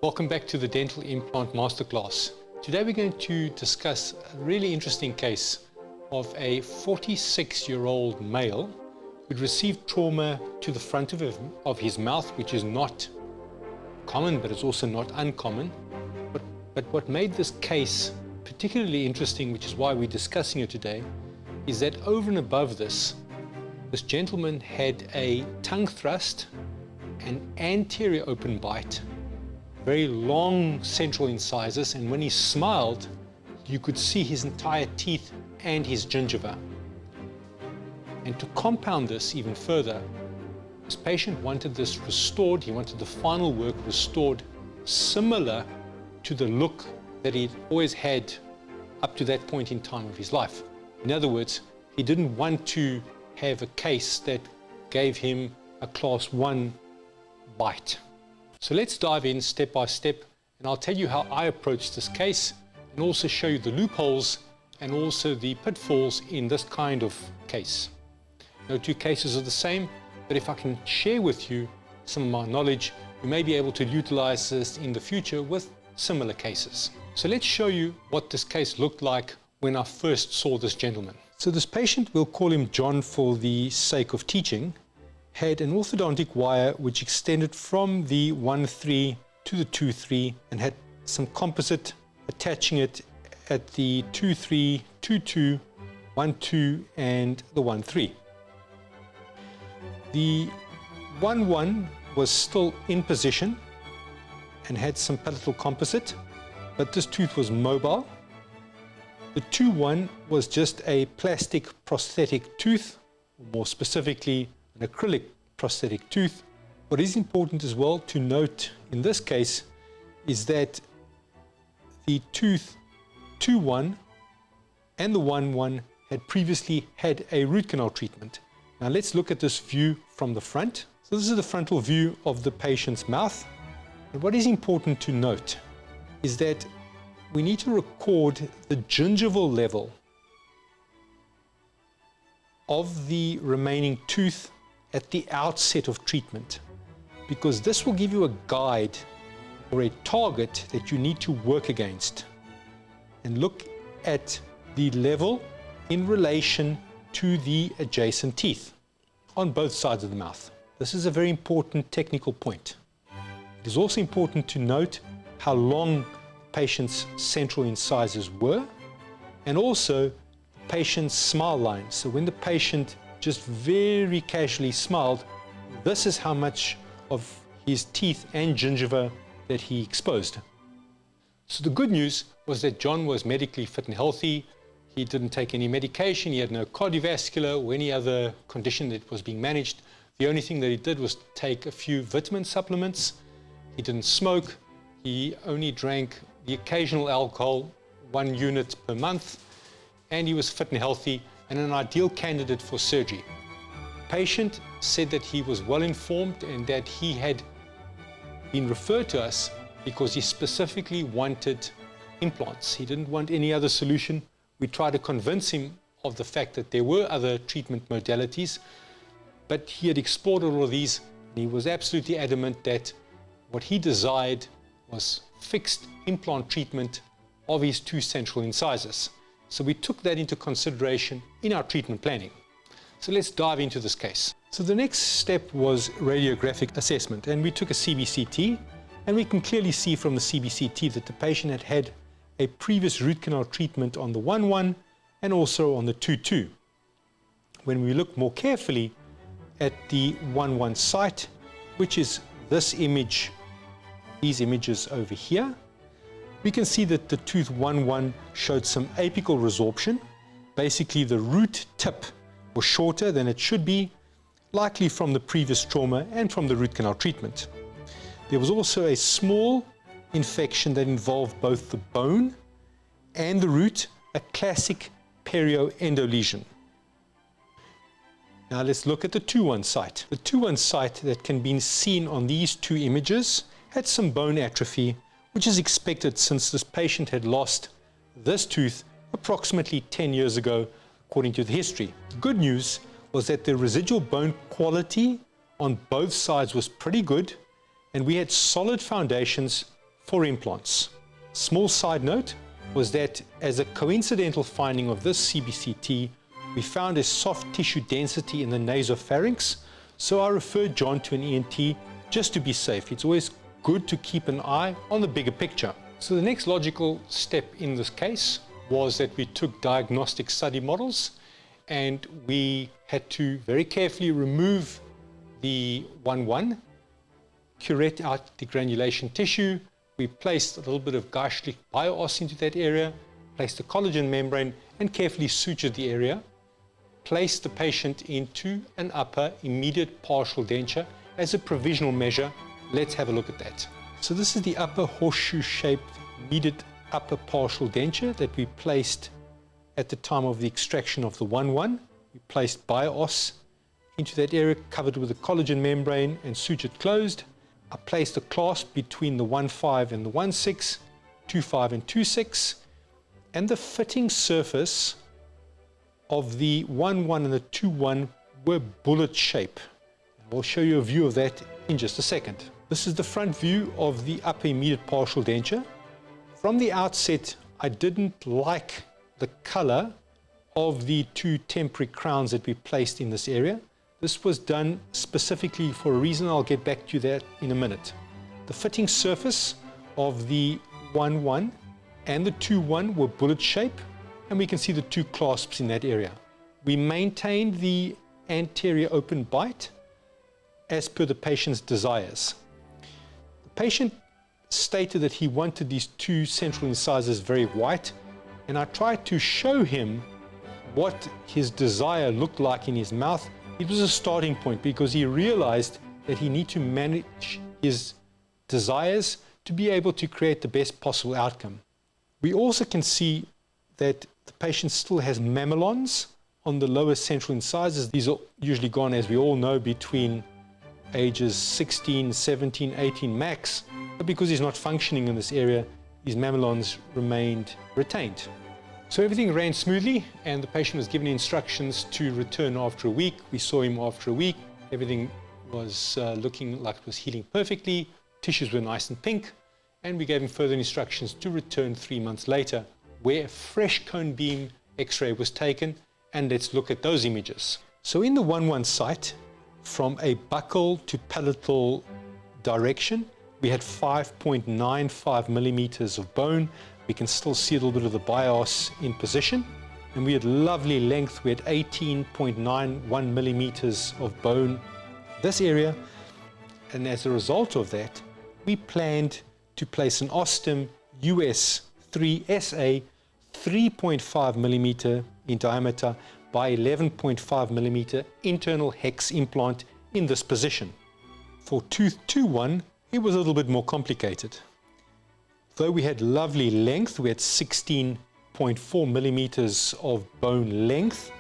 Welcome back to the Dental Implant Masterclass. Today we're going to discuss a really interesting case of a 46-year-old male who received trauma to the front of his mouth, which is not common, but it's also not uncommon. But what made this case particularly interesting, which is why we're discussing it today, is that over and above this gentleman had a tongue thrust, an anterior open bite, very long central incisors, and when he smiled, you could see his entire teeth and his gingiva. And to compound this even further, this patient wanted this restored. He wanted the final work restored similar to the look that he'd always had up to that point in time of his life. In other words, he didn't want to have a case that gave him a class 1 bite. So let's dive in step by step, and I'll tell you how I approached this case and also show you the loopholes and also the pitfalls in this kind of case. No two cases are the same, but if I can share with you some of my knowledge, you may be able to utilize this in the future with similar cases. So let's show you what this case looked like when I first saw this gentleman. So this patient, we'll call him John for the sake of teaching, had an orthodontic wire which extended from the 1-3 to the 2-3 and had some composite attaching it at the 2-3, 2-2, 1-2 and the 1-3. The 1-1 was still in position and had some palatal composite, but this tooth was mobile. The 2-1 was just a plastic prosthetic tooth, or more specifically an acrylic prosthetic tooth. What is important as well to note in this case is that the tooth 2-1 and the 1-1 had previously had a root canal treatment. Now let's look at this view from the front. So this is the frontal view of the patient's mouth. And what is important to note is that we need to record the gingival level of the remaining tooth at the outset of treatment, because this will give you a guide or a target that you need to work against, and look at the level in relation to the adjacent teeth on both sides of the mouth. This is a very important technical point. It is also important to note how long the patient's central incisors were, and also the patient's smile line. So when the patient just very casually smiled, this is how much of his teeth and gingiva that he exposed. So the good news was that John was medically fit and healthy. He didn't take any medication. He had no cardiovascular or any other condition that was being managed. The only thing that he did was take a few vitamin supplements. He didn't smoke. He only drank the occasional alcohol, 1 unit per month, and he was fit and healthy and an ideal candidate for surgery. The patient said that he was well informed and that he had been referred to us because he specifically wanted implants. He didn't want any other solution. We tried to convince him of the fact that there were other treatment modalities, but he had explored all of these, and he was absolutely adamant that what he desired was fixed implant treatment of his 2 central incisors. So we took that into consideration in our treatment planning. So let's dive into this case. So the next step was radiographic assessment, and we took a CBCT, and we can clearly see from the CBCT that the patient had had a previous root canal treatment on the 1-1 and also on the 2-2. When we look more carefully at the 1-1 site, which is this image, these images over here, we can see that the tooth 1-1 showed some apical resorption. Basically, the root tip was shorter than it should be, likely from the previous trauma and from the root canal treatment. There was also a small infection that involved both the bone and the root, a classic perioendo lesion. Now let's look at the 2-1 site. The 2-1 site that can be seen on these 2 images had some bone atrophy, which is expected since this patient had lost this tooth approximately 10 years ago, according to the history. The good news was that the residual bone quality on both sides was pretty good, and we had solid foundations for implants. Small side note was that as a coincidental finding of this CBCT, we found a soft tissue density in the nasopharynx, so I referred John to an ENT just to be safe. It's always good to keep an eye on the bigger picture. So the next logical step in this case was that we took diagnostic study models and we had to very carefully remove the 1-1, curate out the granulation tissue. We placed a little bit of Geistlich bioos into that area, placed the collagen membrane and carefully sutured the area, placed the patient into an upper immediate partial denture as a provisional measure. Let's have a look at that. So this is the upper horseshoe-shaped immediate upper partial denture that we placed at the time of the extraction of the 1-1. We placed bioos into that area, covered with a collagen membrane and sutured closed. I placed a clasp between the 1-5 and the 1-6, 2-5 and 2-6, and the fitting surface of the 1-1 and the 2-1 were bullet shape. I'll show you a view of that in just a second. This is the front view of the upper immediate partial denture. From the outset, I didn't like the color of the two temporary crowns that we placed in this area. This was done specifically for a reason. I'll get back to that in a minute. The fitting surface of the 1-1 and the 2-1 were bullet shape, and we can see the two clasps in that area. We maintained the anterior open bite as per the patient's desires. The patient stated that he wanted these two central incisors very white, and I tried to show him what his desire looked like in his mouth. It was a starting point because he realized that he needed to manage his desires to be able to create the best possible outcome. We also can see that the patient still has mamelons on the lower central incisors. These are usually gone, as we all know, between ages 16, 17, 18 max. But because he's not functioning in this area, his mamelons remained retained. So everything ran smoothly and the patient was given instructions to return after a week. We saw him after a week. Everything was looking like it was healing perfectly. Tissues were nice and pink. And we gave him further instructions to return 3 months later, where a fresh cone beam X-ray was taken. And let's look at those images. So in the 1-1 site, from a buccal to palatal direction, we had 5.95 millimeters of bone. We can still see a little bit of the bios in position. And we had lovely length. We had 18.91 millimeters of bone this area. And as a result of that, we planned to place an Ostem US 3SA 3.5 millimeter in diameter by 11.5 millimeter internal hex implant in this position. For tooth 2-1, it was a little bit more complicated. Though we had lovely length, we had 16.4 millimeters of bone length.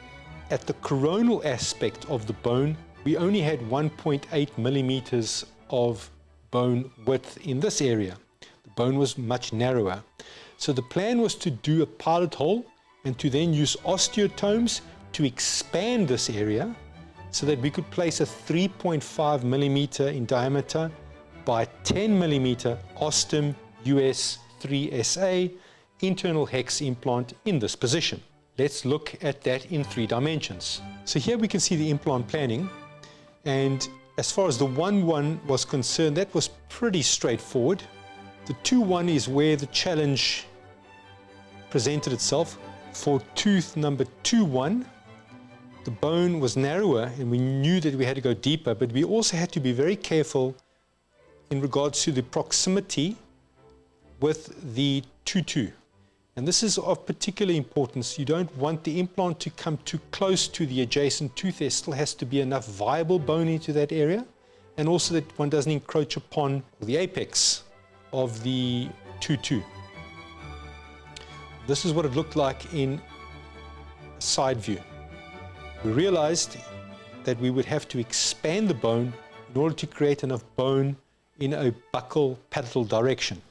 At the coronal aspect of the bone, we only had 1.8 millimeters of bone width in this area. The bone was much narrower. So the plan was to do a pilot hole and to then use osteotomes to expand this area so that we could place a 3.5 millimeter in diameter by 10 millimeter Ostem US 3SA internal hex implant in this position. Let's look at that in 3 dimensions. So here we can see the implant planning, and as far as the 1-1 was concerned, that was pretty straightforward. The 2-1 is where the challenge presented itself. For tooth number 2-1, the bone was narrower and we knew that we had to go deeper, but we also had to be very careful in regards to the proximity with the 2-2. And this is of particular importance. You don't want the implant to come too close to the adjacent tooth. There still has to be enough viable bone into that area, and also that one doesn't encroach upon the apex of the 2-2. This is what it looked like in side view. We realized that we would have to expand the bone in order to create enough bone in a buccal palatal direction.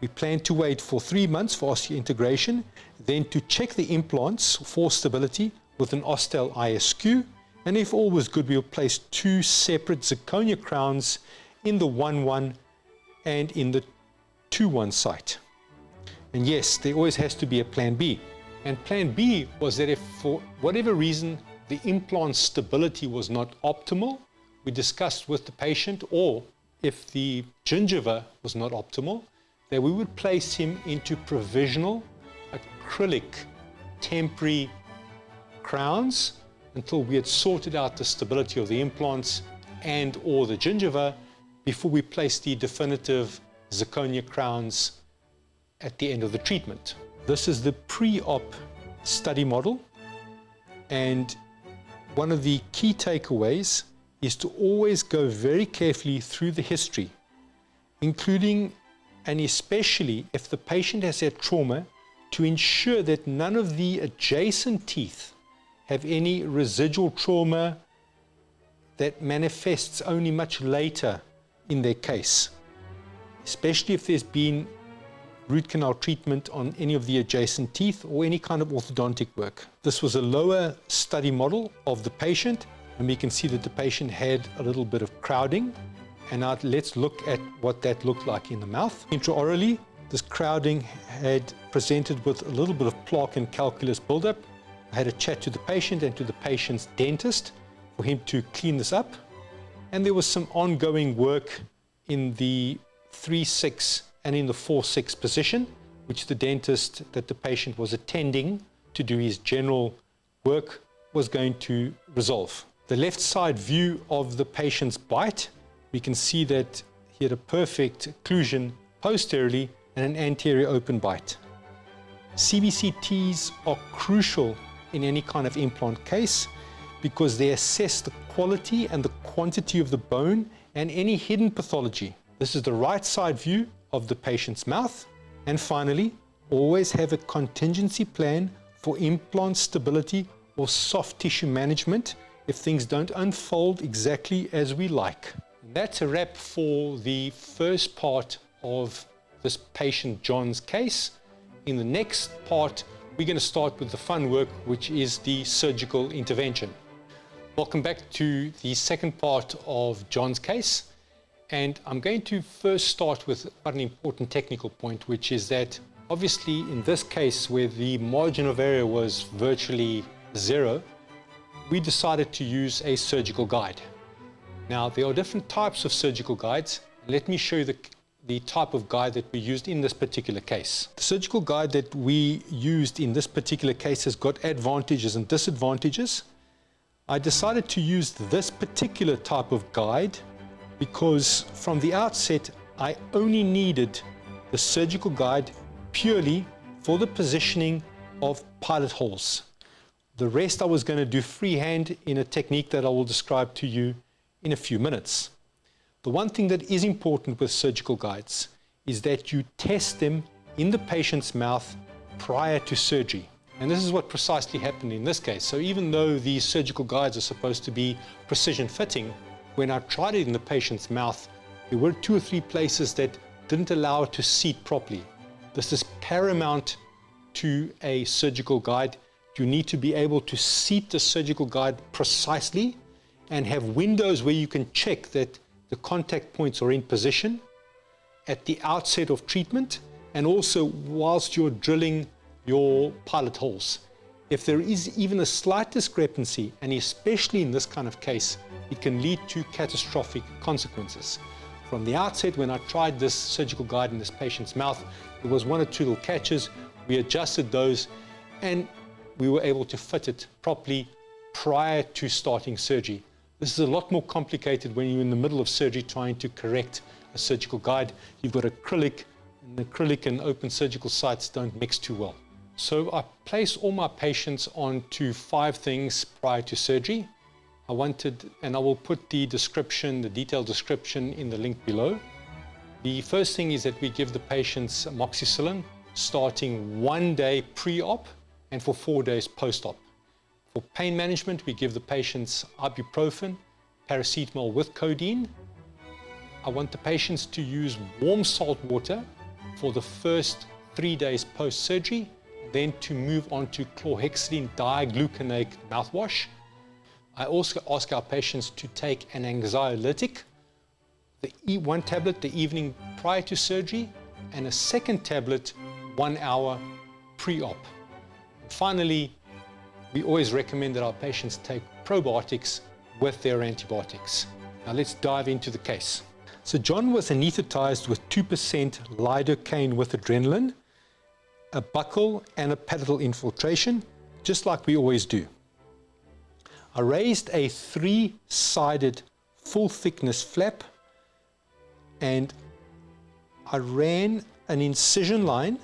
We planned to wait for 3 months for osseointegration, then to check the implants for stability with an Ostel ISQ, and if all was good, we'll place 2 separate zirconia crowns in the 1-1 and in the 2-1 site. And yes, there always has to be a plan B. And plan B was that if for whatever reason the implant stability was not optimal, we discussed with the patient, or if the gingiva was not optimal, that we would place him into provisional acrylic temporary crowns until we had sorted out the stability of the implants and or the gingiva before we placed the definitive zirconia crowns at the end of the treatment. This is the pre-op study model, and one of the key takeaways is to always go very carefully through the history, including and especially if the patient has had trauma, to ensure that none of the adjacent teeth have any residual trauma that manifests only much later in their case, especially if there's been root canal treatment on any of the adjacent teeth or any kind of orthodontic work. This was a lower study model of the patient, and we can see that the patient had a little bit of crowding. And now let's look at what that looked like in the mouth. Intraorally, this crowding had presented with a little bit of plaque and calculus buildup. I had a chat to the patient and to the patient's dentist for him to clean this up. And there was some ongoing work in the 3-6 and in the 4-6 position, which the dentist that the patient was attending to do his general work was going to resolve. The left side view of the patient's bite, we can see that he had a perfect occlusion posteriorly and an anterior open bite. CBCTs are crucial in any kind of implant case because they assess the quality and the quantity of the bone and any hidden pathology. This is the right side view of the patient's mouth. And finally, always have a contingency plan for implant stability or soft tissue management if things don't unfold exactly as we like. And that's a wrap for the first part of this patient John's case. In the next part, we're going to start with the fun work, which is the surgical intervention. Welcome back to the second part of John's case. And I'm going to first start with quite an important technical point, which is that obviously in this case where the margin of error was virtually zero, we decided to use a surgical guide. Now there are different types of surgical guides. Let me show you the type of guide that we used in this particular case. The surgical guide that we used in this particular case has got advantages and disadvantages. I decided to use this particular type of guide because from the outset, I only needed the surgical guide purely for the positioning of pilot holes. The rest I was going to do freehand in a technique that I will describe to you in a few minutes. The one thing that is important with surgical guides is that you test them in the patient's mouth prior to surgery. And this is what precisely happened in this case. So even though these surgical guides are supposed to be precision fitting, when I tried it in the patient's mouth, there were 2 or 3 places that didn't allow it to seat properly. This is paramount to a surgical guide. You need to be able to seat the surgical guide precisely and have windows where you can check that the contact points are in position at the outset of treatment and also whilst you're drilling your pilot holes. If there is even a slight discrepancy, and especially in this kind of case, it can lead to catastrophic consequences. From the outset, when I tried this surgical guide in this patient's mouth, there was 1 or 2 little catches. We adjusted those and we were able to fit it properly prior to starting surgery. This is a lot more complicated when you're in the middle of surgery trying to correct a surgical guide. You've got acrylic, and acrylic and open surgical sites don't mix too well. So I place all my patients onto 5 things prior to surgery. I wanted, and I will put the description, the detailed description in the link below. The first thing is that we give the patients amoxicillin starting 1 day pre-op and for 4 days post-op. For pain management, we give the patients ibuprofen, paracetamol with codeine. I want the patients to use warm salt water for the first 3 days post-surgery, then to move on to chlorhexidine digluconate mouthwash. I also ask our patients to take an anxiolytic one tablet the evening prior to surgery, and a second tablet 1 hour pre-op. Finally, we always recommend that our patients take probiotics with their antibiotics. Now let's dive into the case. So John was anesthetized with 2% lidocaine with adrenaline, a buccal and a palatal infiltration, just like we always do. I raised a 3-sided full thickness flap, and I ran an incision line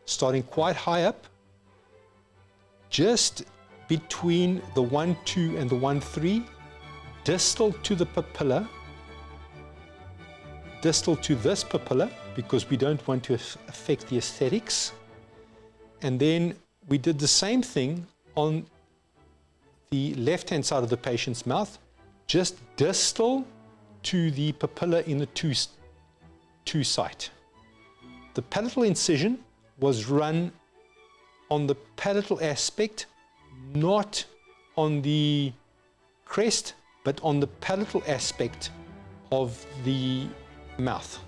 starting quite high up, just between the 1-2 and the 1-3, distal to the papilla, distal to this papilla, because we don't want to affect the aesthetics. And then we did the same thing on the left-hand side of the patient's mouth, just distal to the papilla in the 2 site. The palatal incision was run on the palatal aspect, not on the crest, but on the palatal aspect of the mouth.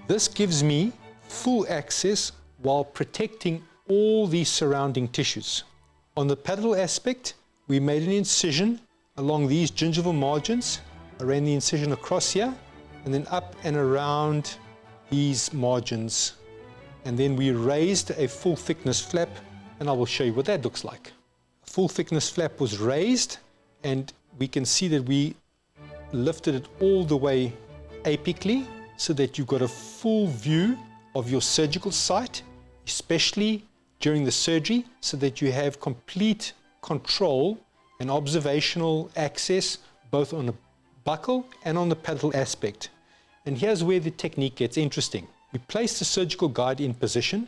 This gives me full access while protecting all the surrounding tissues. On the palatal aspect, we made an incision along these gingival margins. I ran the incision across here and then up and around these margins. And then we raised a full thickness flap, and I will show you what that looks like. A full thickness flap was raised, and we can see that we lifted it all the way apically so that you've got a full view of your surgical site, especially during the surgery, so that you have complete control and observational access both on the buccal and on the palatal aspect. And here's where the technique gets interesting. We place the surgical guide in position,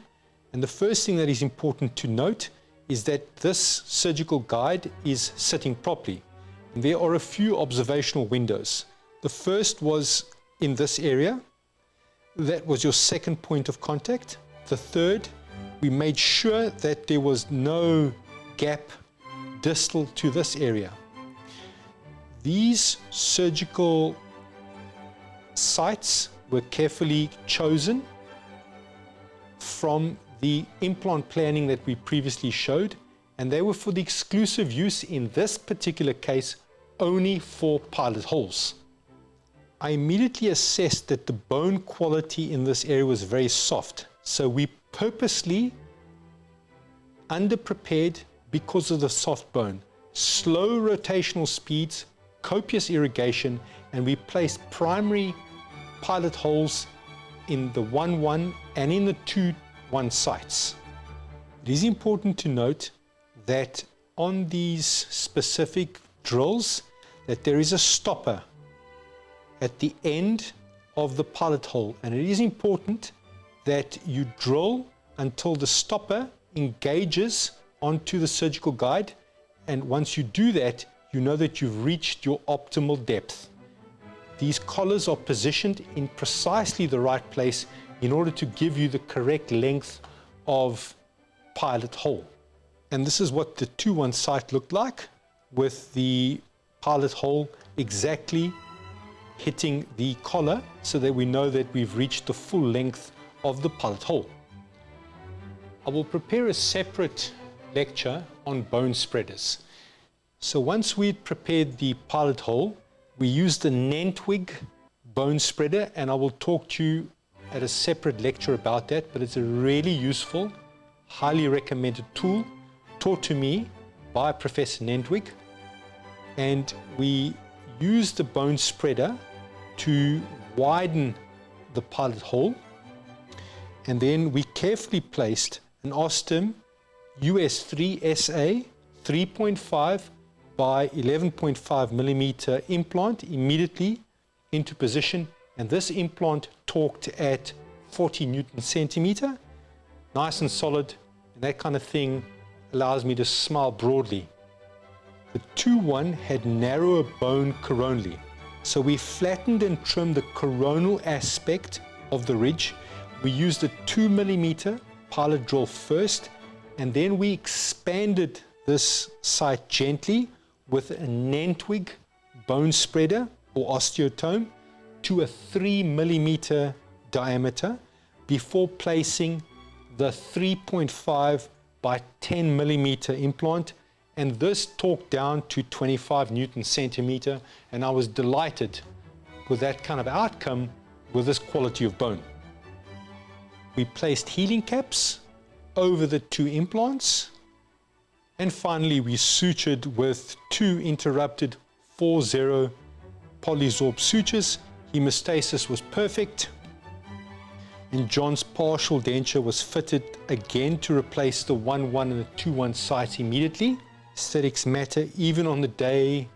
and the first thing that is important to note is that this surgical guide is sitting properly. And there are a few observational windows. The first was in this area. That was your second point of contact. The third, we made sure that there was no gap distal to this area. These surgical sites were carefully chosen from the implant planning that we previously showed, and they were for the exclusive use in this particular case only for pilot holes. I immediately assessed that the bone quality in this area was very soft, so we purposely underprepared because of the soft bone. Slow rotational speeds, copious irrigation, and we placed primary pilot holes in the 1-1 and in the 2-1 sites. It is important to note that on these specific drills that there is a stopper at the end of the pilot hole, and it is important that you drill until the stopper engages onto the surgical guide, and once you do that, you know that you've reached your optimal depth. These collars are positioned in precisely the right place in order to give you the correct length of pilot hole. And this is what the 2-1 site looked like, with the pilot hole exactly hitting the collar so that we know that we've reached the full length of the pilot hole. I will prepare a separate lecture on bone spreaders. So once we'd prepared the pilot hole, we used the Nentwig bone spreader, and I will talk to you at a separate lecture about that, but it's a really useful, highly recommended tool taught to me by Professor Nentwig. And we used the bone spreader to widen the pilot hole, and then we carefully placed an Ostem US3 SA 3.5 by 11.5 millimeter implant immediately into position, and this implant torqued at 40 Newton centimeter, nice and solid, and that kind of thing allows me to smile broadly. The 2-1 had narrower bone coronally, so we flattened and trimmed the coronal aspect of the ridge. We used a 2 millimeter pilot drill first, and then we expanded this site gently with a Nentwig bone spreader or osteotome to a 3 millimeter diameter before placing the 3.5 by 10 millimeter implant, and this torqued down to 25 Newton centimeter, and I was delighted with that kind of outcome with this quality of bone. We placed healing caps over the 2 implants, and finally we sutured with 2 interrupted 4-0 polysorb sutures. Hemostasis was perfect, and John's partial denture was fitted again to replace the 1-1 and the 2-1 sites immediately. Aesthetics matter even on the day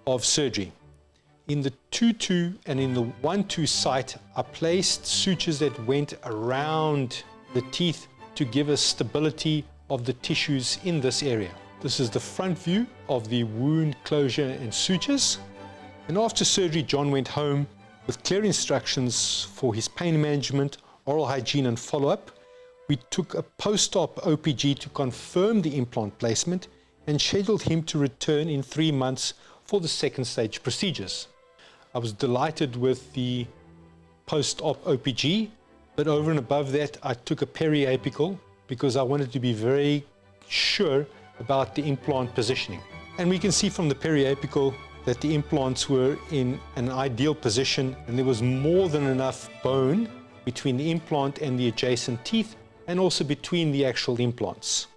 of surgery. In the 2-2 and in the 1-2 site, I placed sutures that went around the teeth to give us stability of the tissues in this area. This is the front view of the wound closure and sutures. And after surgery, John went home with clear instructions for his pain management, oral hygiene and follow-up. We took a post-op OPG to confirm the implant placement and scheduled him to return in 3 months for the second stage procedures. I was delighted with the post-op OPG, but over and above that, I took a periapical because I wanted to be very sure about the implant positioning. And we can see from the periapical that the implants were in an ideal position, and there was more than enough bone between the implant and the adjacent teeth, and also between the actual implants.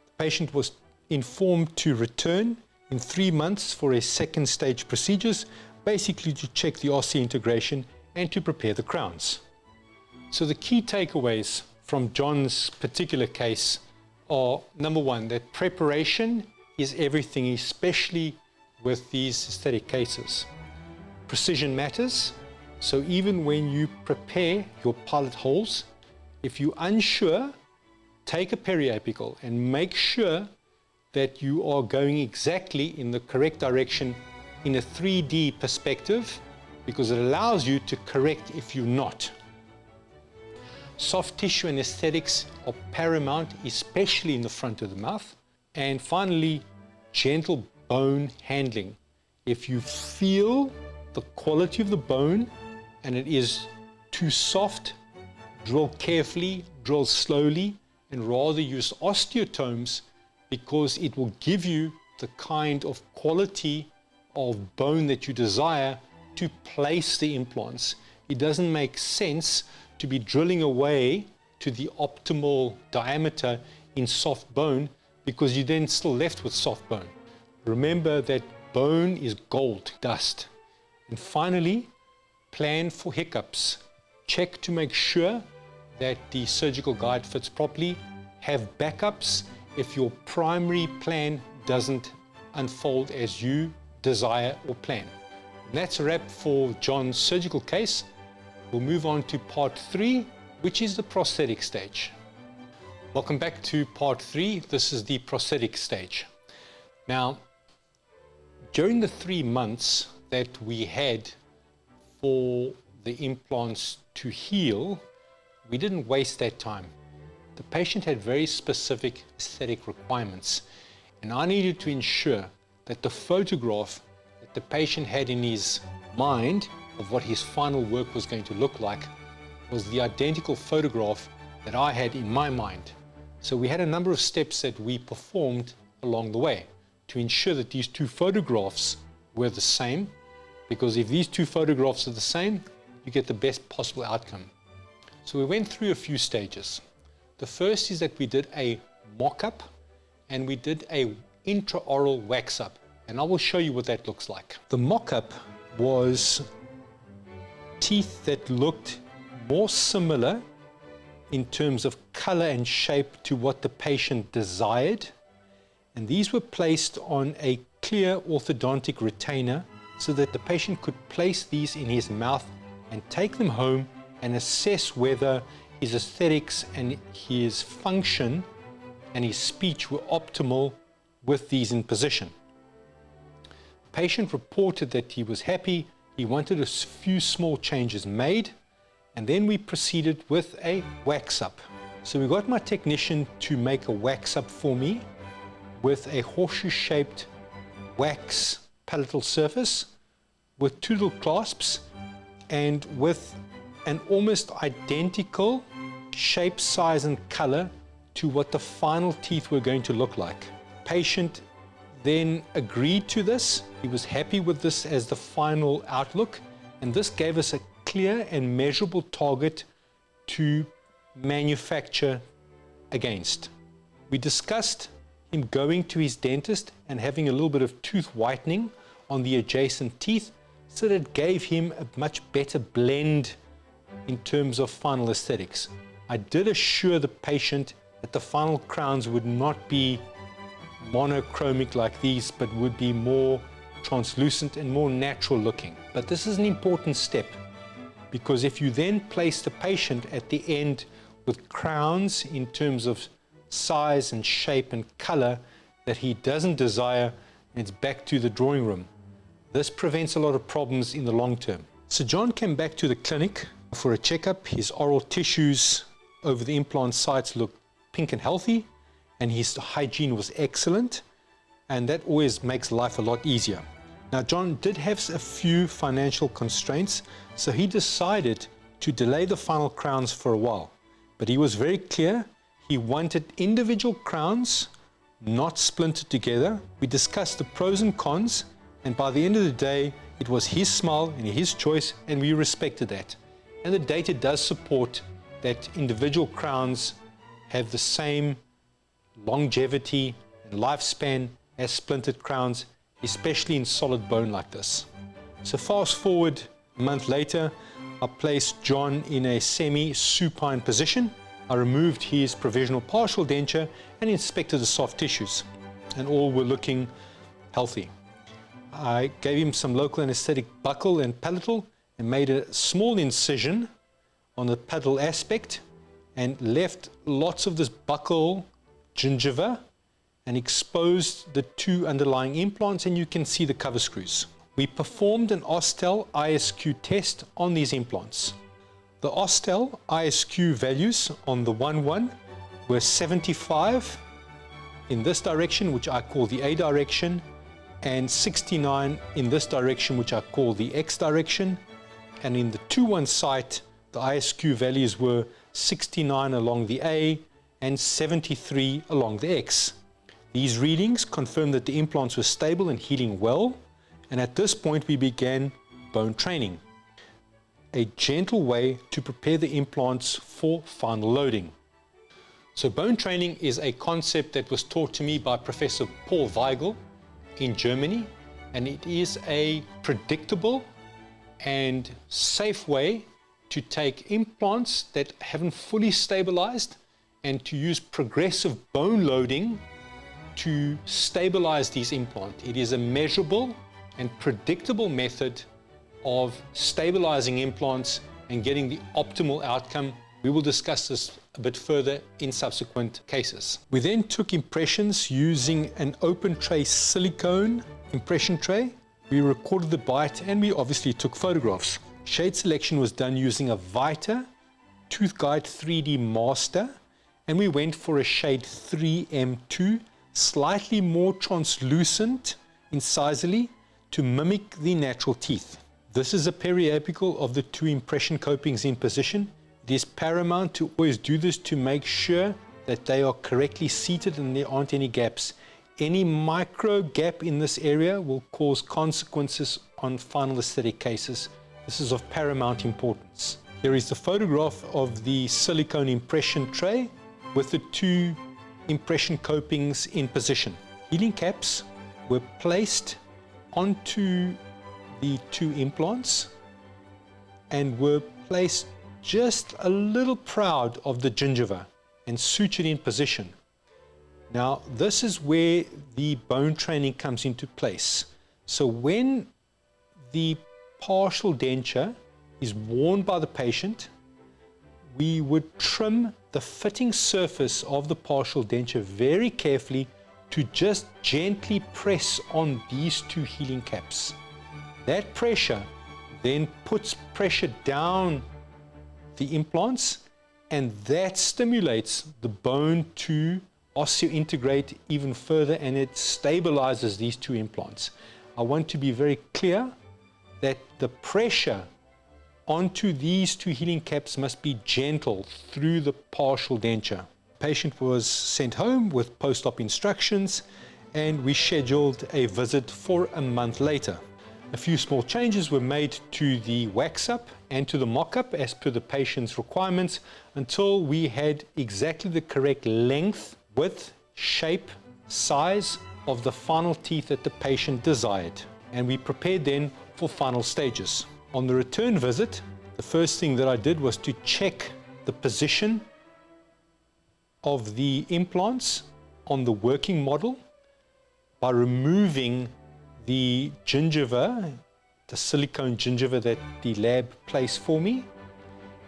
The patient was informed to return in 3 months for a second stage procedures, basically to check the osseointegration and to prepare the crowns. So the key takeaways from John's particular case are, number one, that preparation is everything, especially with these aesthetic cases. Precision matters, so even when you prepare your pilot holes, if you're unsure, take a periapical and make sure that you are going exactly in the correct direction in a 3D perspective, because it allows you to correct if you're not. Soft tissue and aesthetics are paramount, especially in the front of the mouth. And finally, gentle bone handling. If you feel the quality of the bone and it is too soft, drill carefully, drill slowly, and rather use osteotomes, because it will give you the kind of quality of bone that you desire to place the implants. It doesn't make sense to be drilling away to the optimal diameter in soft bone, because you're then still left with soft bone. Remember that bone is gold dust. And finally, plan for hiccups. Check to make sure that the surgical guide fits properly. Have backups if your primary plan doesn't unfold as you desire or plan. And that's a wrap for John's surgical case. We'll move on to part 3, which is the prosthetic stage. Welcome back to part 3. This is the prosthetic stage. Now, during the 3 months that we had for the implants to heal, we didn't waste that time. The patient had very specific aesthetic requirements, and I needed to ensure that the photograph that the patient had in his mind of what his final work was going to look like was the identical photograph that I had in my mind. So we had a number of steps that we performed along the way to ensure that these 2 photographs were the same, because if these 2 photographs are the same, you get the best possible outcome. So we went through a few stages. The first is that we did a mock-up and we did a intraoral wax-up, and I will show you what that looks like. The mock-up was teeth that looked more similar in terms of color and shape to what the patient desired, and these were placed on a clear orthodontic retainer so that the patient could place these in his mouth and take them home and assess whether his aesthetics and his function and his speech were optimal with these in position. The patient reported that he was happy. He wanted a few small changes made, and then we proceeded with a wax-up. So we got my technician to make a wax-up for me with a horseshoe-shaped wax palatal surface with 2 little clasps, and with an almost identical shape, size and color to what the final teeth were going to look like. Patient then agreed to this. He was happy with this as the final outlook, and this gave us a clear and measurable target to manufacture against. We discussed him going to his dentist and having a little bit of tooth whitening on the adjacent teeth, so that it gave him a much better blend in terms of final aesthetics. I did assure the patient that the final crowns would not be monochromic like these, but would be more translucent and more natural looking. But this is an important step, because if you then place the patient at the end with crowns in terms of size and shape and color that he doesn't desire, it's back to the drawing room. This prevents a lot of problems in the long term. So John came back to the clinic for a checkup. His oral tissues over the implant sites looked pink and healthy, and his hygiene was excellent, and that always makes life a lot easier. Now, John did have a few financial constraints, so he decided to delay the final crowns for a while. But he was very clear, he wanted individual crowns, not splintered together. We discussed the pros and cons, and by the end of the day, it was his smile and his choice, and we respected that. And the data does support that individual crowns have the same longevity and lifespan as splintered crowns, especially in solid bone like this. So fast forward a month later, I placed John in a semi-supine position. I removed his provisional partial denture and inspected the soft tissues, and all were looking healthy. I gave him some local anesthetic buccal and palatal and made a small incision on the palatal aspect and left lots of this buccal gingiva and exposed the two underlying implants, and you can see the cover screws. We performed an Ostel ISQ test on these implants. The Ostel ISQ values on the 1-1 were 75 in this direction, which I call the A direction, and 69 in this direction, which I call the X direction. And in the 2-1 site, the ISQ values were 69 along the A and 73 along the X. These readings confirmed that the implants were stable and healing well, and at this point we began bone training, a gentle way to prepare the implants for final loading. So bone training is a concept that was taught to me by Professor Paul Weigel in Germany, and it is a predictable and safe way to take implants that haven't fully stabilized and to use progressive bone loading to stabilize these implants. It is a measurable and predictable method of stabilizing implants and getting the optimal outcome. We will discuss this a bit further in subsequent cases. We then took impressions using an open tray silicone impression tray. We recorded the bite and we obviously took photographs. Shade selection was done using a Vita Tooth Guide 3D Master, and we went for a shade 3M2, slightly more translucent incisally to mimic the natural teeth. This is a periapical of the two impression copings in position. It is paramount to always do this to make sure that they are correctly seated and there aren't any gaps. Any micro gap in this area will cause consequences on final aesthetic cases. This is of paramount importance. Here is the photograph of the silicone impression tray with the two impression copings in position. Healing caps were placed onto the two implants and were placed just a little proud of the gingiva and sutured in position. Now, this is where the bone training comes into place. So when the partial denture is worn by the patient, we would trim the fitting surface of the partial denture very carefully to just gently press on these two healing caps. That pressure then puts pressure down the implants, and that stimulates the bone to osseointegrate even further, and it stabilizes these two implants. I want to be very clear that the pressure onto these two healing caps must be gentle through the partial denture. The patient was sent home with post-op instructions, and we scheduled a visit for a month later. A few small changes were made to the wax-up and to the mock-up as per the patient's requirements until we had exactly the correct length, width, shape, size of the final teeth that the patient desired. And we prepared then for final stages. On the return visit, the first thing that I did was to check the position of the implants on the working model by removing the gingiva, the silicone gingiva that the lab placed for me,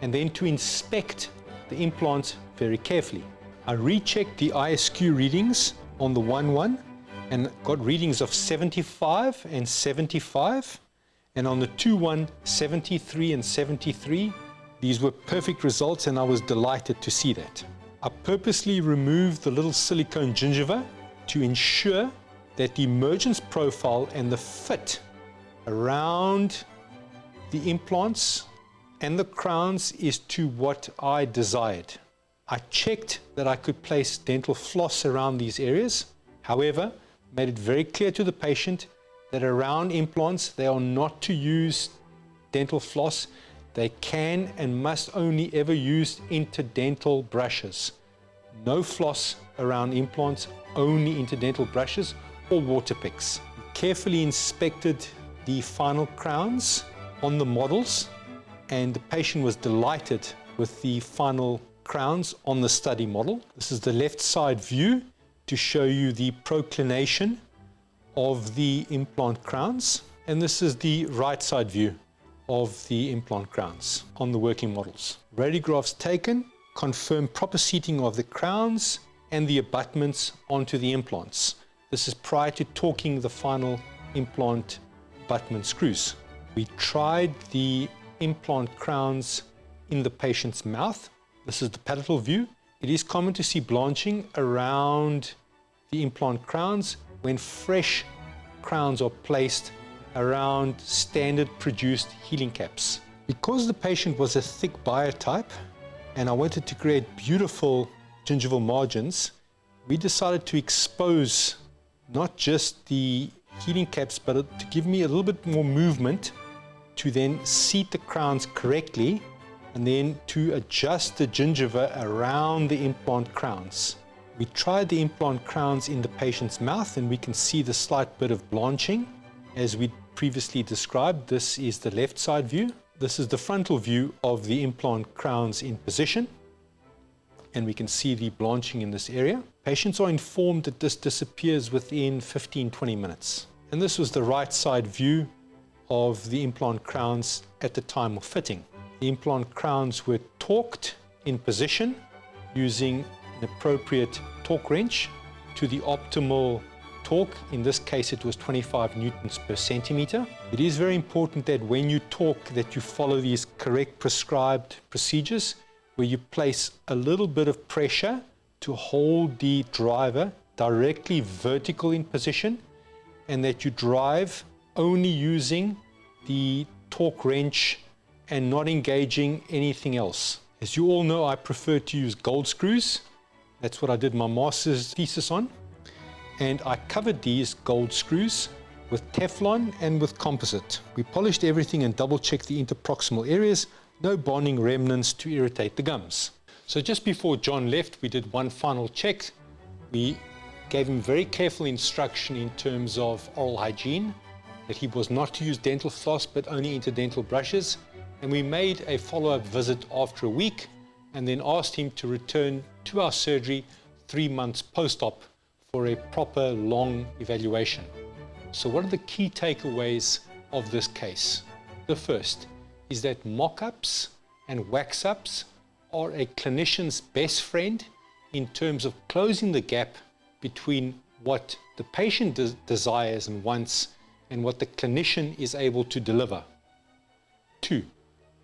and then to inspect the implants very carefully. I rechecked the ISQ readings on the 1-1 and got readings of 75 and 75, and on the 2-1, 73 and 73. These were perfect results, and I was delighted to see that. I purposely removed the little silicone gingiva to ensure that the emergence profile and the fit around the implants and the crowns is to what I desired. I checked that I could place dental floss around these areas. However, made it very clear to the patient that around implants they are not to use dental floss. They can and must only ever use interdental brushes. No floss around implants, only interdental brushes or water picks. Carefully inspected the final crowns on the models, and the patient was delighted with the final crowns on the study model. This is the left side view to show you the proclination of the implant crowns, and this is the right side view of the implant crowns on the working models. Radiographs taken confirm proper seating of the crowns and the abutments onto the implants. This is prior to torquing the final implant abutment screws. We tried the implant crowns in the patient's mouth. This is the palatal view. It is common to see blanching around the implant crowns when fresh crowns are placed around standard produced healing caps. Because the patient was a thick biotype and I wanted to create beautiful gingival margins, we decided to expose not just the healing caps, but to give me a little bit more movement to then seat the crowns correctly and then to adjust the gingiva around the implant crowns. We tried the implant crowns in the patient's mouth, and we can see the slight bit of blanching as we previously described. This is the left side view. This is the frontal view of the implant crowns in position, and we can see the blanching in this area. Patients are informed that this disappears within 15-20 minutes. And this was the right side view of the implant crowns at the time of fitting. The implant crowns were torqued in position using an appropriate torque wrench to the optimal torque. In this case, it was 25 newtons per centimeter. It is very important that when you torque that you follow these correct prescribed procedures, where you place a little bit of pressure to hold the driver directly vertical in position, and that you drive only using the torque wrench and not engaging anything else. As you all know, I prefer to use gold screws. That's what I did my master's thesis on. And I covered these gold screws with Teflon and with composite. We polished everything and double checked the interproximal areas. No bonding remnants to irritate the gums. So just before John left, we did one final check. We gave him very careful instruction in terms of oral hygiene, that he was not to use dental floss but only interdental brushes. And we made a follow-up visit after a week and then asked him to return to our surgery 3 months post-op for a proper long evaluation. So what are the key takeaways of this case? The first is that mock-ups and wax-ups are a clinician's best friend in terms of closing the gap between what the patient desires and wants and what the clinician is able to deliver. 2,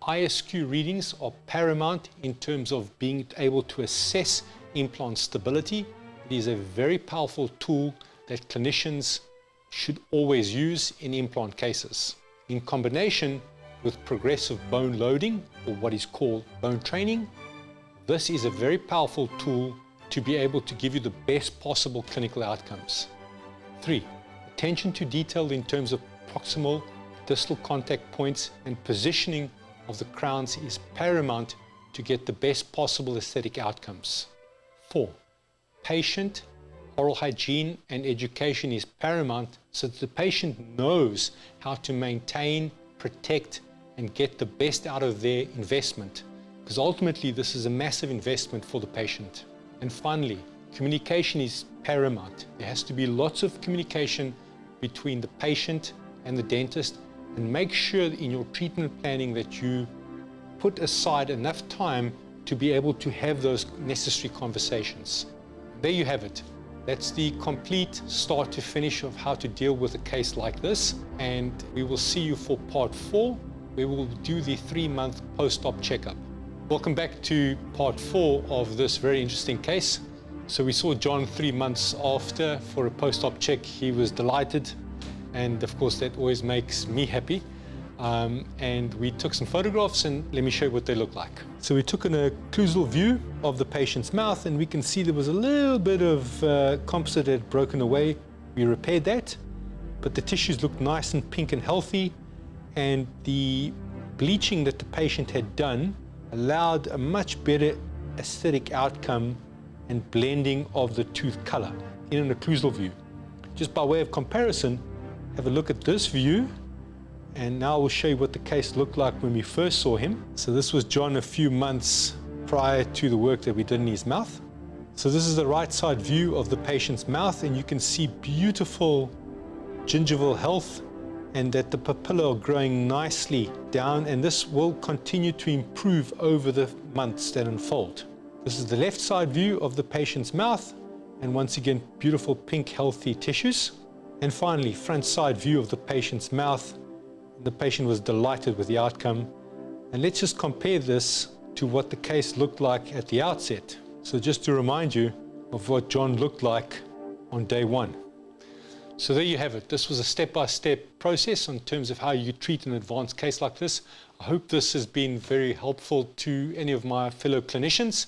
ISQ readings are paramount in terms of being able to assess implant stability. It is a very powerful tool that clinicians should always use in implant cases. In combination with progressive bone loading, or what is called bone training. This is a very powerful tool to be able to give you the best possible clinical outcomes. 3. Attention to detail in terms of proximal, distal contact points and positioning of the crowns is paramount to get the best possible aesthetic outcomes. 4. Patient oral hygiene and education is paramount so that the patient knows how to maintain, protect and get the best out of their investment, because ultimately this is a massive investment for the patient. And finally, communication is paramount. There has to be lots of communication between the patient and the dentist, and make sure in your treatment planning that you put aside enough time to be able to have those necessary conversations. There you have it. That's the complete start to finish of how to deal with a case like this, and we will see you for part 4, where we'll do the 3-month post-op checkup. Welcome back to part 4 of this very interesting case. So we saw John 3 months after for a post-op check. He was delighted, and of course that always makes me happy. And we took some photographs, and let me show you what they look like. So we took an occlusal view of the patient's mouth, and we can see there was a little bit of composite that had broken away. We repaired that, but the tissues looked nice and pink and healthy, and the bleaching that the patient had done allowed a much better aesthetic outcome and blending of the tooth color in an occlusal view. Just by way of comparison, have a look at this view, and now we'll show you what the case looked like when we first saw him. So this was John a few months prior to the work that we did in his mouth. So this is the right side view of the patient's mouth, and you can see beautiful gingival health and that the papillae are growing nicely down, and this will continue to improve over the months that unfold. This is the left side view of the patient's mouth, and once again beautiful pink healthy tissues. And finally, front side view of the patient's mouth. The patient was delighted with the outcome. And let's just compare this to what the case looked like at the outset. So just to remind you of what John looked like on day 1. So there you have it. This was a step-by-step process in terms of how you treat an advanced case like this. I hope this has been very helpful to any of my fellow clinicians.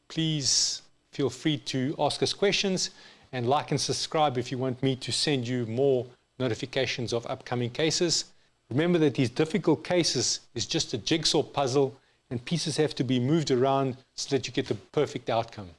Please feel free to ask us questions, and like and subscribe if you want me to send you more notifications of upcoming cases. Remember that these difficult cases is just a jigsaw puzzle, and pieces have to be moved around so that you get the perfect outcome.